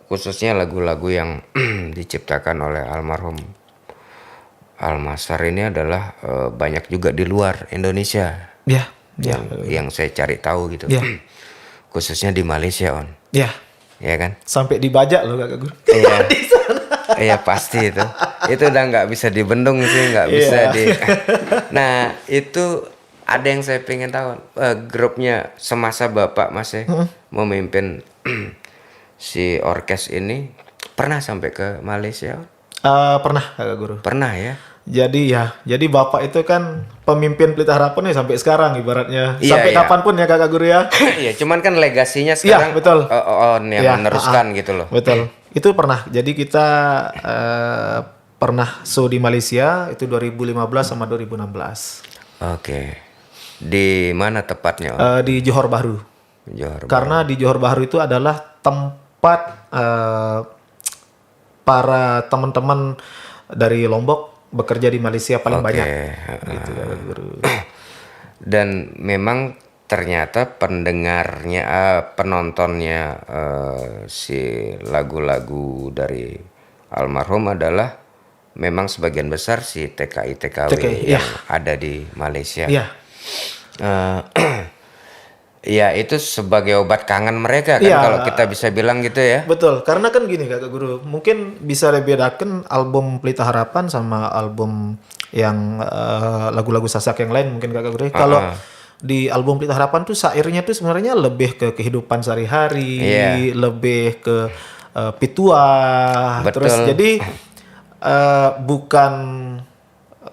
Speaker 1: khususnya lagu-lagu yang diciptakan oleh almarhum Almasar ini adalah banyak juga di luar Indonesia
Speaker 2: Ya,
Speaker 1: yang saya cari tahu gitu.
Speaker 2: Ya.
Speaker 1: Khususnya di Malaysia On,
Speaker 2: ya.
Speaker 1: ya kan?
Speaker 2: Sampai dibajak loh Kak Guru.
Speaker 1: Iya. Iya pasti itu. Itu udah nggak bisa dibendung sih, nggak bisa
Speaker 2: Iya.
Speaker 1: Nah itu ada yang saya pengen tahu. Grupnya semasa Bapak masih memimpin si orkes ini pernah sampai ke Malaysia?
Speaker 2: Pernah Kak Guru.
Speaker 1: Pernah ya?
Speaker 2: Jadi Bapak itu kan pemimpin Pelita Harapan ya sampai sekarang ibaratnya.
Speaker 1: Iya,
Speaker 2: Sampai
Speaker 1: iya.
Speaker 2: kapanpun ya Kakak Guru ya.
Speaker 1: Iya, cuman kan legasinya sekarang
Speaker 2: betul.
Speaker 1: On yang
Speaker 2: Iya,
Speaker 1: meneruskan gitu loh.
Speaker 2: Betul. Itu pernah. Jadi kita pernah show di Malaysia itu 2015 sama 2016.
Speaker 1: Oke. Di mana tepatnya On?
Speaker 2: Di Johor Bahru.
Speaker 1: Johor.
Speaker 2: Karena di Johor Bahru itu adalah tempat para teman-teman dari Lombok bekerja di Malaysia paling banyak. Gitu, Kakak Guru.
Speaker 1: Dan memang ternyata pendengarnya, penontonnya si lagu-lagu dari almarhum adalah memang sebagian besar si TKI TKW
Speaker 2: TKI,
Speaker 1: yang ada di Malaysia.
Speaker 2: Iya.
Speaker 1: Eh, ya itu sebagai obat kangen mereka kan
Speaker 2: Iya.
Speaker 1: kalau kita bisa bilang gitu ya.
Speaker 2: Betul, karena kan gini Kakak Guru, mungkin bisa dibedakan album Pelita Harapan sama album yang lagu-lagu Sasak yang lain mungkin Kakak Guru. Kalau di album Pelita Harapan tuh syairnya tuh sebenarnya lebih ke kehidupan sehari-hari, lebih ke pituah,
Speaker 1: Betul.
Speaker 2: terus jadi bukan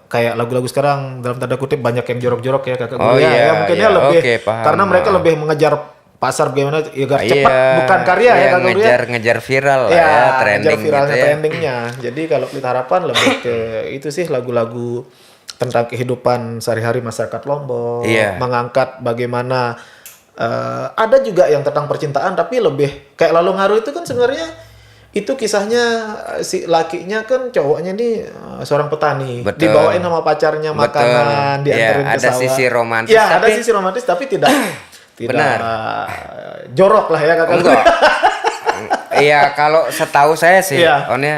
Speaker 2: kayak lagu-lagu sekarang dalam tanda kutip banyak yang jorok-jorok ya Kakak Guru ya.
Speaker 1: iya,
Speaker 2: Ya mungkin
Speaker 1: iya,
Speaker 2: lebih
Speaker 1: oke, paham.
Speaker 2: karena mereka lebih mengejar pasar bagaimana agar cepat bukan karya ya Kakak Guru ya.
Speaker 1: ngejar viral lah
Speaker 2: Ya,
Speaker 1: ya, trending
Speaker 2: ngejar viralnya
Speaker 1: gitu ya.
Speaker 2: trendingnya. Jadi kalau Pelita Harapan lebih ke itu sih lagu-lagu tentang kehidupan sehari-hari masyarakat Lombok,
Speaker 1: Iya.
Speaker 2: mengangkat bagaimana ada juga yang tentang percintaan tapi lebih kayak Lalu Ngaruh itu kan sebenarnya itu kisahnya si lakinya kan cowoknya nih seorang petani,
Speaker 1: Betul.
Speaker 2: dibawain sama pacarnya makanan,
Speaker 1: Betul.
Speaker 2: dianterin
Speaker 1: Ya,
Speaker 2: ke
Speaker 1: ada
Speaker 2: sawah.
Speaker 1: sisi romantis,
Speaker 2: Ya, ada
Speaker 1: tapi-
Speaker 2: sisi romantis tapi tidak
Speaker 1: Benar.
Speaker 2: jorok lah ya Kakak.
Speaker 1: Enggak. Iya, kalau setahu saya sih,
Speaker 2: Iya.
Speaker 1: onnya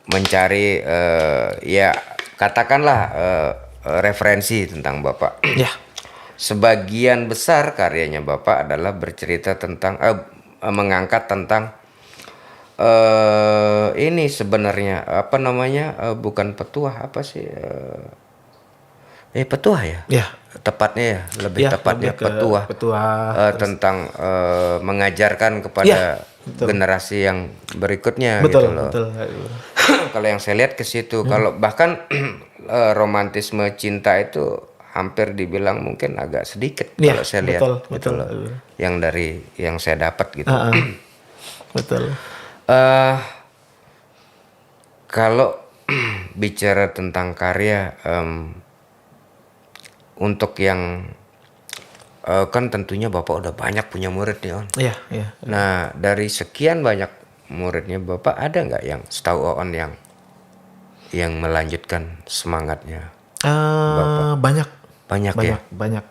Speaker 1: mencari ya katakanlah referensi tentang Bapak.
Speaker 2: Ya.
Speaker 1: Sebagian besar karyanya Bapak adalah bercerita tentang mengangkat tentang ini sebenarnya apa namanya bukan petuah apa sih petuah ya?
Speaker 2: Ya.
Speaker 1: Tepatnya ya, lebih
Speaker 2: Ya,
Speaker 1: tepatnya
Speaker 2: lebih ke
Speaker 1: petuah.
Speaker 2: petuah.
Speaker 1: Tentang mengajarkan kepada
Speaker 2: Ya, betul.
Speaker 1: generasi yang berikutnya
Speaker 2: Betul,
Speaker 1: gitu loh.
Speaker 2: betul.
Speaker 1: Kalau yang saya lihat ke situ, kalau bahkan romantisme cinta itu hampir dibilang mungkin agak sedikit
Speaker 2: Iya,
Speaker 1: kalau saya lihat
Speaker 2: betul,
Speaker 1: gitu
Speaker 2: betul.
Speaker 1: loh. Yang dari yang saya dapat gitu.
Speaker 2: Betul.
Speaker 1: Kalau bicara tentang karya untuk yang kan tentunya Bapak udah banyak punya murid nih On.
Speaker 2: Iya, iya.
Speaker 1: Nah dari sekian banyak muridnya Bapak ada nggak yang setahu On yang melanjutkan semangatnya?
Speaker 2: Banyak.
Speaker 1: Banyak ya?
Speaker 2: Banyak.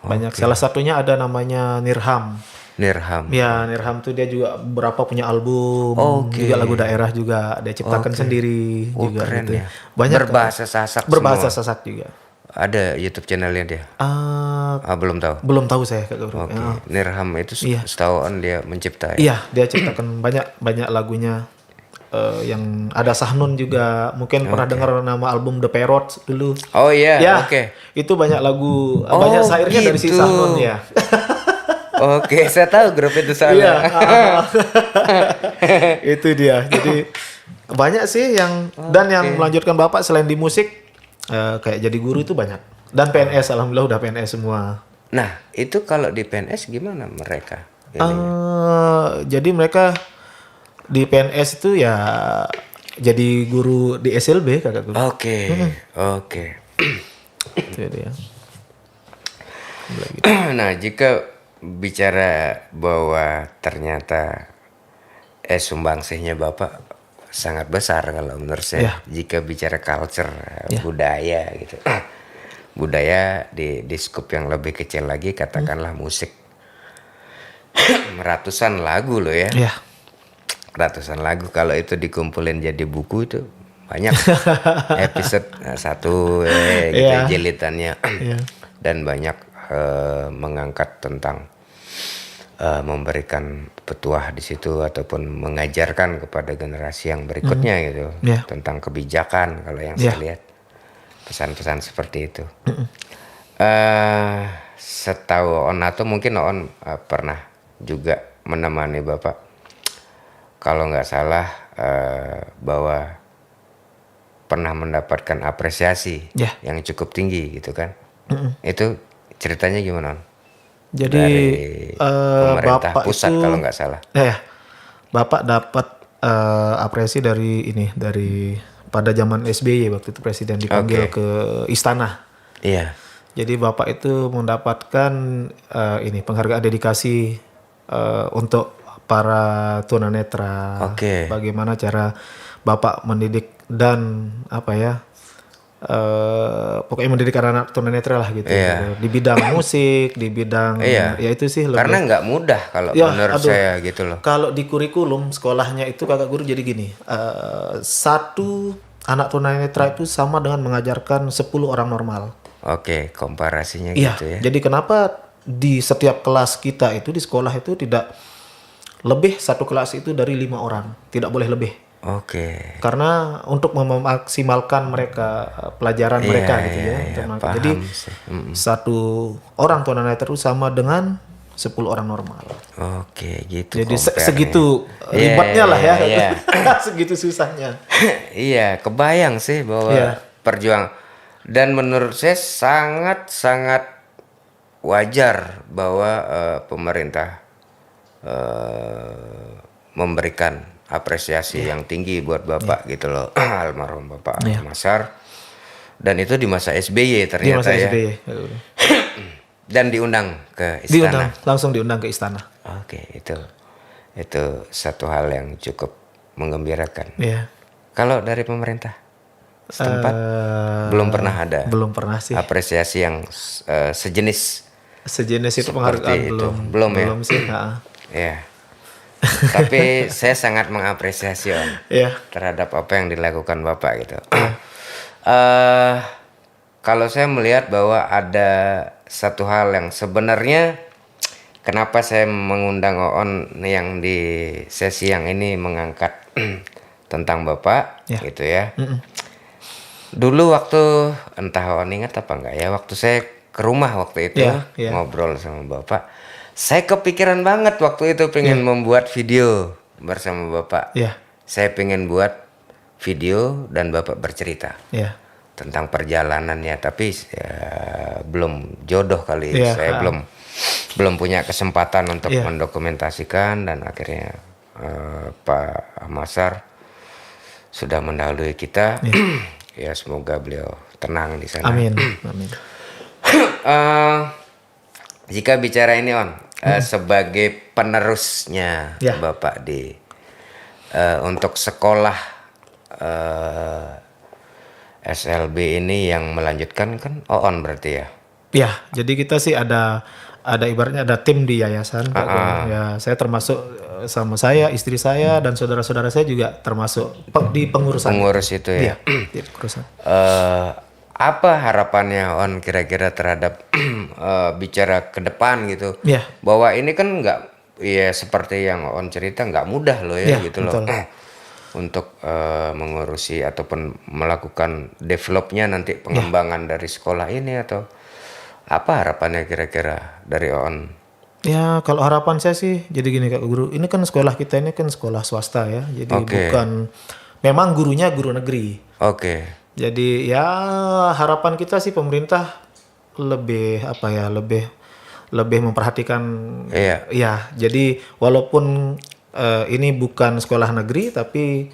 Speaker 2: Banyak. Salah satunya ada namanya Nirham.
Speaker 1: Nirham.
Speaker 2: Ya, Nirham tuh dia juga berapa punya album, juga lagu daerah juga dia ciptakan sendiri juga
Speaker 1: Keren
Speaker 2: gitu.
Speaker 1: ya.
Speaker 2: Banyak
Speaker 1: Berbahasa Sasak
Speaker 2: berbahasa
Speaker 1: semua.
Speaker 2: Sasak juga.
Speaker 1: Ada YouTube channelnya dia? Belum tahu.
Speaker 2: Belum tahu saya Kak Guru.
Speaker 1: Oke. Nirham itu
Speaker 2: Iya.
Speaker 1: setahu On dia mencipta ya?
Speaker 2: Iya, dia ciptakan banyak lagunya. Yang ada Sahnun juga, mungkin pernah dengar nama album The Parrots dulu.
Speaker 1: Oh iya,
Speaker 2: Ya,
Speaker 1: oke.
Speaker 2: itu banyak lagu, banyak syairnya dari si
Speaker 1: gitu.
Speaker 2: Sahnun ya.
Speaker 1: Oke, saya tahu grup itu soalnya.
Speaker 2: Itu dia. Jadi banyak sih yang dan yang melanjutkan Bapak selain di musik kayak jadi guru itu banyak. Dan PNS, alhamdulillah udah PNS semua.
Speaker 1: Nah, itu kalau di PNS gimana mereka?
Speaker 2: Jadi mereka di PNS itu ya jadi guru di SLB Kakak Guru.
Speaker 1: Oke.
Speaker 2: Itu dia.
Speaker 1: Nah, jika bicara bahwa ternyata sumbangsihnya Bapak sangat besar kalau menurut saya. Jika bicara culture, budaya gitu. Budaya di skup yang lebih kecil lagi katakanlah musik. Ratusan lagu loh ya.
Speaker 2: Iya.
Speaker 1: Ratusan lagu kalau itu dikumpulin jadi buku itu banyak episode satu gitu jilitannya dan banyak mengangkat tentang memberikan petuah di situ ataupun mengajarkan kepada generasi yang berikutnya gitu tentang kebijakan kalau yang saya lihat pesan-pesan seperti itu. Setahu On atau mungkin On pernah juga menemani Bapak kalau nggak salah bahwa pernah mendapatkan apresiasi yang cukup tinggi gitu kan. Itu ceritanya gimana?
Speaker 2: Jadi
Speaker 1: dari pemerintah
Speaker 2: Bapak
Speaker 1: pusat
Speaker 2: itu,
Speaker 1: kalau nggak salah.
Speaker 2: Bapak dapat apresiasi dari pada zaman SBY waktu itu presiden dipanggil ke istana.
Speaker 1: Iya.
Speaker 2: Jadi Bapak itu mendapatkan penghargaan dedikasi untuk para tunanetra. Bagaimana cara Bapak mendidik dan pokoknya mendidik anak tunanetra lah gitu.
Speaker 1: Iya.
Speaker 2: Di bidang musik, di bidang
Speaker 1: Iya.
Speaker 2: ya itu sih lebih.
Speaker 1: Karena nggak mudah kalau
Speaker 2: Ya,
Speaker 1: menurut
Speaker 2: aduh.
Speaker 1: saya gitu loh.
Speaker 2: Kalau di kurikulum sekolahnya itu kakak guru jadi gini, satu anak tunanetra itu sama dengan mengajarkan 10 orang normal.
Speaker 1: Oke, komparasinya
Speaker 2: Iya.
Speaker 1: gitu ya.
Speaker 2: Jadi kenapa di setiap kelas kita itu di sekolah itu tidak lebih satu kelas itu dari 5 orang, tidak boleh lebih.
Speaker 1: Oke.
Speaker 2: Karena untuk memaksimalkan mereka pelajaran mereka gitu ya. Untuk mereka.
Speaker 1: paham
Speaker 2: Jadi
Speaker 1: sih.
Speaker 2: satu orang tunanetra itu sama dengan 10 orang normal.
Speaker 1: Oke, gitu.
Speaker 2: Jadi
Speaker 1: compare-nya.
Speaker 2: segitu
Speaker 1: Iya,
Speaker 2: ribetnya lah ya.
Speaker 1: iya.
Speaker 2: Segitu susahnya.
Speaker 1: Iya, kebayang sih bahwa
Speaker 2: Iya.
Speaker 1: perjuang dan menurut saya sangat-sangat wajar bahwa pemerintah memberikan apresiasi yang tinggi buat Bapak gitu loh, almarhum Bapak Masar. Dan itu di masa SBY
Speaker 2: Di
Speaker 1: ternyata
Speaker 2: masa
Speaker 1: ya.
Speaker 2: SBY.
Speaker 1: Dan diundang ke
Speaker 2: Diundang,
Speaker 1: istana.
Speaker 2: langsung diundang ke istana.
Speaker 1: Oke, itu satu hal yang cukup menggembirakan.
Speaker 2: Iya.
Speaker 1: Kalau dari pemerintah setempat belum pernah ada
Speaker 2: Belum pernah sih.
Speaker 1: apresiasi yang sejenis.
Speaker 2: Sejenis itu
Speaker 1: Seperti
Speaker 2: penghargaan
Speaker 1: itu.
Speaker 2: belum.
Speaker 1: Belum ya?
Speaker 2: Belum sih. Ha.
Speaker 1: Ya. Tapi saya sangat mengapresiasi Om
Speaker 2: Iya.
Speaker 1: terhadap apa yang dilakukan Bapak gitu. Kalau saya melihat bahwa ada satu hal yang sebenarnya kenapa saya mengundang Oon yang di sesi yang ini mengangkat tentang Bapak gitu ya. Dulu waktu entah Oon ingat apa enggak ya, waktu saya ke rumah waktu itu ngobrol sama Bapak, saya kepikiran banget waktu itu pengen membuat video bersama Bapak.
Speaker 2: Iya.
Speaker 1: Saya pengen buat video dan Bapak bercerita
Speaker 2: Iya.
Speaker 1: tentang perjalanannya, tapi belum jodoh kali.
Speaker 2: Iya.
Speaker 1: Saya belum punya kesempatan untuk mendokumentasikan, dan akhirnya Pak Masar sudah mendahului kita. Ya semoga beliau tenang di sana.
Speaker 2: Amin. Amin.
Speaker 1: Jika bicara ini On, sebagai penerusnya
Speaker 2: Ya.
Speaker 1: Bapak di untuk sekolah SLB ini yang melanjutkan kan Oon berarti ya?
Speaker 2: Ya, jadi kita sih ada ibaratnya ada tim di yayasan. Kak Gung. Ya, saya termasuk sama saya, istri saya dan saudara-saudara saya juga termasuk di pengurusan.
Speaker 1: Pengurus itu ya.
Speaker 2: Iya, di pengurusan.
Speaker 1: Apa harapannya On kira-kira terhadap bicara ke depan gitu?
Speaker 2: Iya.
Speaker 1: Bahwa ini kan nggak, ya seperti yang On cerita nggak mudah loh ya
Speaker 2: Iya,
Speaker 1: gitu
Speaker 2: betul.
Speaker 1: loh. Untuk mengurusi ataupun melakukan developnya nanti pengembangan dari sekolah ini, atau apa harapannya kira-kira dari On?
Speaker 2: Ya, kalau harapan saya sih jadi gini Kak Guru. Ini kan sekolah kita ini kan sekolah swasta ya. Jadi bukan, memang gurunya guru negeri.
Speaker 1: Oke.
Speaker 2: Jadi ya harapan kita sih pemerintah lebih apa ya, lebih memperhatikan.
Speaker 1: Iya.
Speaker 2: Ya, jadi walaupun ini bukan sekolah negeri, tapi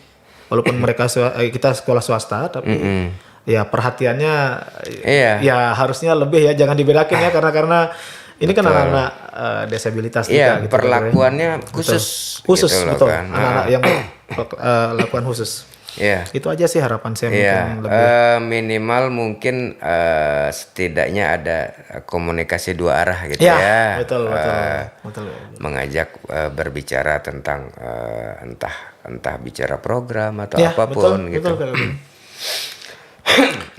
Speaker 2: walaupun kita sekolah swasta, tapi ya perhatiannya ya harusnya lebih ya, jangan dibedakin ya, karena ini kan anak-anak disabilitas
Speaker 1: Iya,
Speaker 2: juga gitu.
Speaker 1: perlakuannya khusus gitu loh
Speaker 2: betul.
Speaker 1: kan.
Speaker 2: Anak-anak yang lakukan khusus.
Speaker 1: Iya.
Speaker 2: Itu aja sih harapan saya
Speaker 1: Iya,
Speaker 2: mungkin lebih.
Speaker 1: minimal mungkin setidaknya ada komunikasi dua arah gitu
Speaker 2: Ya,
Speaker 1: ya.
Speaker 2: betul.
Speaker 1: Mengajak berbicara tentang entah bicara program atau
Speaker 2: Ya,
Speaker 1: apapun
Speaker 2: betul,
Speaker 1: gitu.
Speaker 2: betul.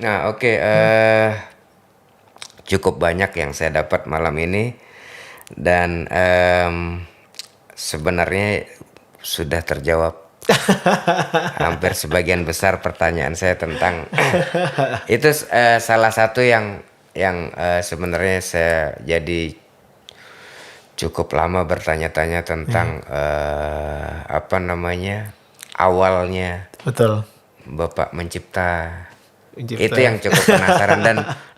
Speaker 1: Nah, oke, cukup banyak yang saya dapat malam ini, dan sebenarnya sudah terjawab hampir sebagian besar pertanyaan saya tentang itu. Salah satu yang sebenarnya saya jadi cukup lama bertanya-tanya tentang apa namanya, awalnya
Speaker 2: Betul.
Speaker 1: Bapak mencipta. Itu yang cukup penasaran,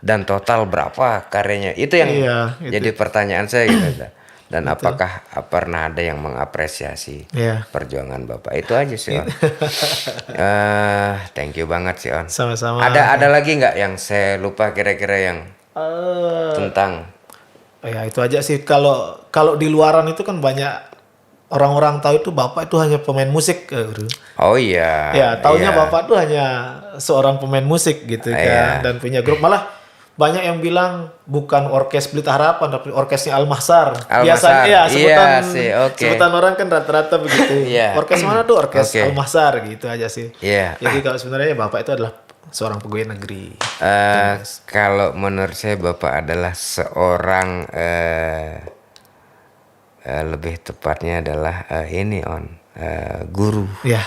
Speaker 1: dan total berapa karyanya, itu yang jadi pertanyaan saya gitu. Dan apakah pernah ada yang mengapresiasi perjuangan Bapak? Itu aja sih On. Thank you banget sih On.
Speaker 2: Sama-sama.
Speaker 1: Ada lagi nggak yang saya lupa kira-kira yang tentang?
Speaker 2: Ya itu aja sih, kalau di luaran itu kan banyak orang-orang tahu itu Bapak itu hanya pemain musik, Guru.
Speaker 1: Oh iya.
Speaker 2: Ya, taunya
Speaker 1: iya.
Speaker 2: Bapak tuh hanya seorang pemain musik gitu kan, dan punya grup. Malah banyak yang bilang bukan orkes Pelita Harapan tapi orkesnya Al-Mahsar. Biasanya
Speaker 1: Al-Mahsar.
Speaker 2: ya sebutan
Speaker 1: Iya sih, oke.
Speaker 2: sebutan orang kan rata-rata begitu.
Speaker 1: Iya.
Speaker 2: Orkes mana tuh? Orkes
Speaker 1: Oke.
Speaker 2: Al-Mahsar gitu aja sih.
Speaker 1: Iya.
Speaker 2: Jadi kalau sebenarnya Bapak itu adalah seorang pegawai negeri.
Speaker 1: Kalau menurut saya Bapak adalah seorang lebih tepatnya adalah guru.
Speaker 2: Ya,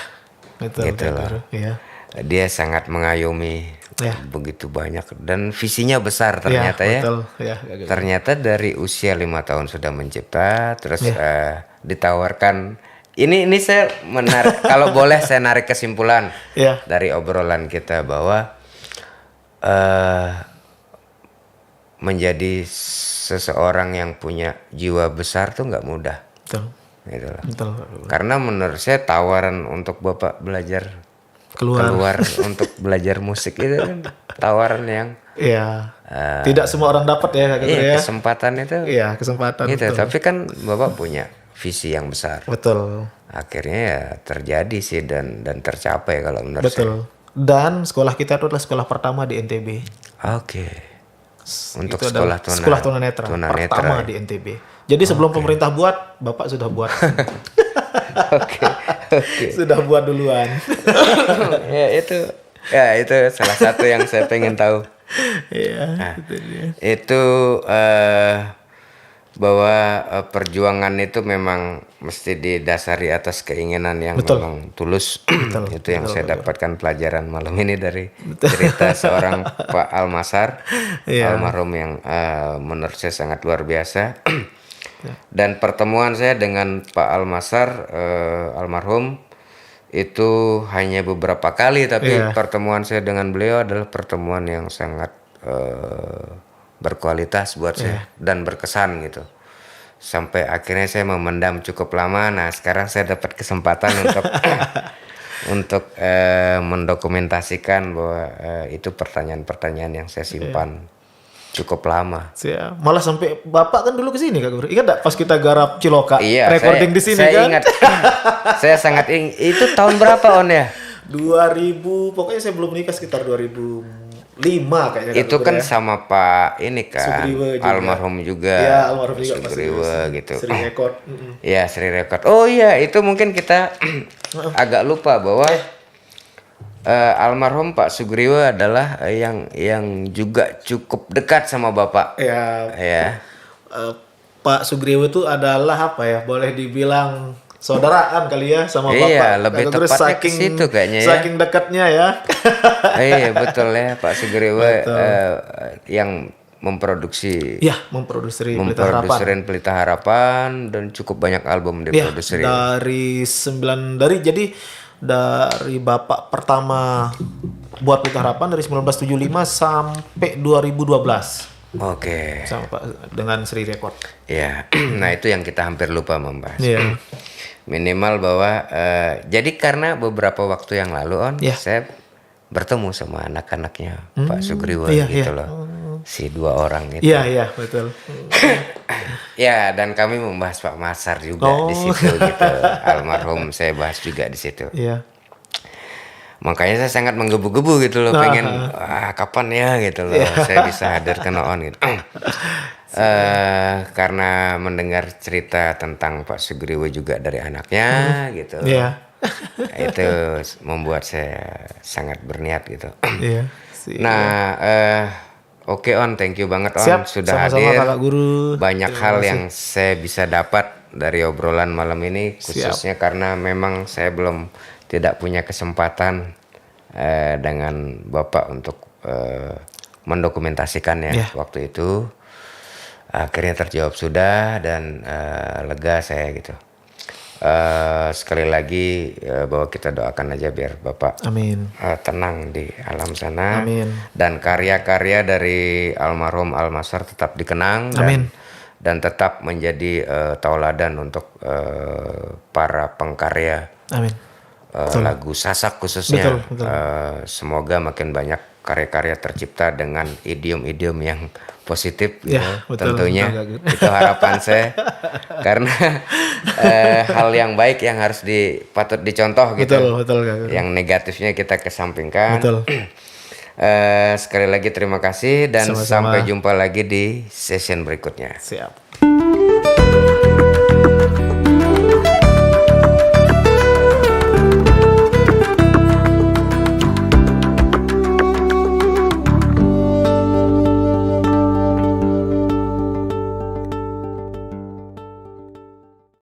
Speaker 2: betul
Speaker 1: Gitu
Speaker 2: Kak
Speaker 1: loh.
Speaker 2: Guru. Ya.
Speaker 1: Dia sangat mengayomi
Speaker 2: Ya.
Speaker 1: begitu banyak dan visinya besar
Speaker 2: Ya,
Speaker 1: ternyata ya.
Speaker 2: betul. Ya, Kak Guru.
Speaker 1: Ternyata dari usia 5 tahun sudah mencipta, terus
Speaker 2: Ya.
Speaker 1: ditawarkan. Ini saya menarik. Kalau boleh saya narik kesimpulan
Speaker 2: Ya.
Speaker 1: dari obrolan kita bahwa eh menjadi seseorang yang punya jiwa besar tuh nggak mudah,
Speaker 2: Betul.
Speaker 1: gitu loh.
Speaker 2: Betul. Kak Guru.
Speaker 1: Karena menurut saya tawaran untuk Bapak belajar
Speaker 2: Keluar.
Speaker 1: untuk belajar musik itu kan tawaran yang
Speaker 2: Iya. Tidak semua orang dapat ya Kak Guru ya.
Speaker 1: kesempatan itu
Speaker 2: Iya, kesempatan.
Speaker 1: gitu.
Speaker 2: Betul.
Speaker 1: Tapi kan Bapak punya visi yang besar.
Speaker 2: Betul.
Speaker 1: Akhirnya ya terjadi sih dan tercapai kalau menurut saya.
Speaker 2: Betul. Dan sekolah kita itu adalah sekolah pertama di NTB.
Speaker 1: Oke. Untuk
Speaker 2: Itu adalah sekolah tunanetra pertama di NTB. Jadi sebelum pemerintah buat, Bapak sudah buat.
Speaker 1: Oke.
Speaker 2: Sudah buat duluan.
Speaker 1: ya itu salah satu yang saya pengen tahu.
Speaker 2: Iya, itu dia.
Speaker 1: Itu bahwa perjuangan itu memang mesti didasari atas keinginan yang
Speaker 2: Betul.
Speaker 1: memang tulus. Itu yang saya dapatkan pelajaran malam ini dari cerita seorang Pak Al-Mahsar,
Speaker 2: Iya.
Speaker 1: almarhum yang menurut saya sangat luar biasa. Dan pertemuan saya dengan Pak Al-Mahsar almarhum itu hanya beberapa kali, tapi
Speaker 2: Iya.
Speaker 1: pertemuan saya dengan beliau adalah pertemuan yang sangat berkualitas buat saya dan berkesan gitu. Sampai akhirnya saya memendam cukup lama. Nah, sekarang saya dapat kesempatan untuk mendokumentasikan bahwa itu pertanyaan-pertanyaan yang saya simpan cukup lama.
Speaker 2: Siap. Malah sampai Bapak kan dulu ke sini Kak Guru. Ingat enggak pas kita garap Ciloka
Speaker 1: Iya,
Speaker 2: recording di sini
Speaker 1: saya
Speaker 2: kan?
Speaker 1: ingat. Saya sangat ingat. Itu tahun berapa On ya?
Speaker 2: 2000, pokoknya saya belum nikah sekitar 2005 kayaknya. Kak
Speaker 1: Itu
Speaker 2: Guru,
Speaker 1: kan
Speaker 2: ya.
Speaker 1: sama Pak ini kan,
Speaker 2: Sugriwe juga.
Speaker 1: almarhum juga.
Speaker 2: Iya, almarhum juga Mas
Speaker 1: Sugriwe gitu.
Speaker 2: Sri Record.
Speaker 1: Iya, Sri Record. Oh iya, itu mungkin kita agak lupa bahwa almarhum Pak Sugriwe adalah yang juga cukup dekat sama Bapak.
Speaker 2: Ya,
Speaker 1: Ya.
Speaker 2: Pak Sugriwe itu adalah apa ya? Boleh dibilang saudaraan kali ya sama Bapak.
Speaker 1: Iya, lebih
Speaker 2: Kak Guru,
Speaker 1: tepatnya ke situ kayaknya ya.
Speaker 2: Saking dekatnya ya.
Speaker 1: Iya, betul ya, Pak Sugriwe yang memproduksi
Speaker 2: Ya, memproduksi Pelita Harapan.
Speaker 1: memproduserin Pelita Harapan dan cukup banyak album
Speaker 2: Ya,
Speaker 1: diproduserin.
Speaker 2: dari Bapak pertama buat Pelita Harapan dari 1975 sampai 2012
Speaker 1: Oke.
Speaker 2: sama Pak dengan Sri Record.
Speaker 1: Ya, nah itu yang kita hampir lupa membahas.
Speaker 2: Iya.
Speaker 1: Minimal bahwa jadi karena beberapa waktu yang lalu
Speaker 2: Iya.
Speaker 1: saya bertemu sama anak-anaknya Pak Sugriwe
Speaker 2: iya,
Speaker 1: gitu
Speaker 2: iya.
Speaker 1: loh. Si dua orang itu.
Speaker 2: Iya, iya, betul.
Speaker 1: Ya, dan kami membahas Pak Mahsar juga di situ gitu. Almarhum saya bahas juga di situ.
Speaker 2: Iya.
Speaker 1: Makanya saya sangat menggebu-gebu gitu loh, pengen kapan ya gitu loh saya bisa hadir ke Noon gitu. Karena mendengar cerita tentang Pak Sugriwe juga dari anaknya gitu.
Speaker 2: Iya.
Speaker 1: Itu membuat saya sangat berniat gitu.
Speaker 2: Iya.
Speaker 1: Nah, oke On, thank you banget On
Speaker 2: Siap,
Speaker 1: sudah
Speaker 2: sama-sama
Speaker 1: hadir.
Speaker 2: Kakak Guru.
Speaker 1: Banyak hal yang saya bisa dapat dari obrolan malam ini, khususnya karena memang saya belum tidak punya kesempatan dengan Bapak untuk mendokumentasikannya waktu itu. Akhirnya terjawab sudah dan lega saya gitu. Sekali lagi bahwa kita doakan aja biar Bapak
Speaker 2: Amin.
Speaker 1: tenang di alam sana.
Speaker 2: Amin.
Speaker 1: Dan karya-karya dari almarhum Al-Mahsar tetap dikenang
Speaker 2: Amin.
Speaker 1: dan tetap menjadi tauladan untuk para pengkarya
Speaker 2: Amin.
Speaker 1: lagu Sasak khususnya.
Speaker 2: Betul.
Speaker 1: Semoga makin banyak karya-karya tercipta dengan idiom-idiom yang positif
Speaker 2: Ya,
Speaker 1: gitu.
Speaker 2: betul,
Speaker 1: Tentunya
Speaker 2: betul, Kak Gun.
Speaker 1: itu harapan saya karena hal yang baik yang harus patut dicontoh gitu.
Speaker 2: Betul, betul, Kak Gun.
Speaker 1: Yang negatifnya kita kesampingkan.
Speaker 2: Betul.
Speaker 1: Sekali lagi terima kasih dan
Speaker 2: Sama-sama.
Speaker 1: sampai jumpa lagi di session berikutnya.
Speaker 2: Siap.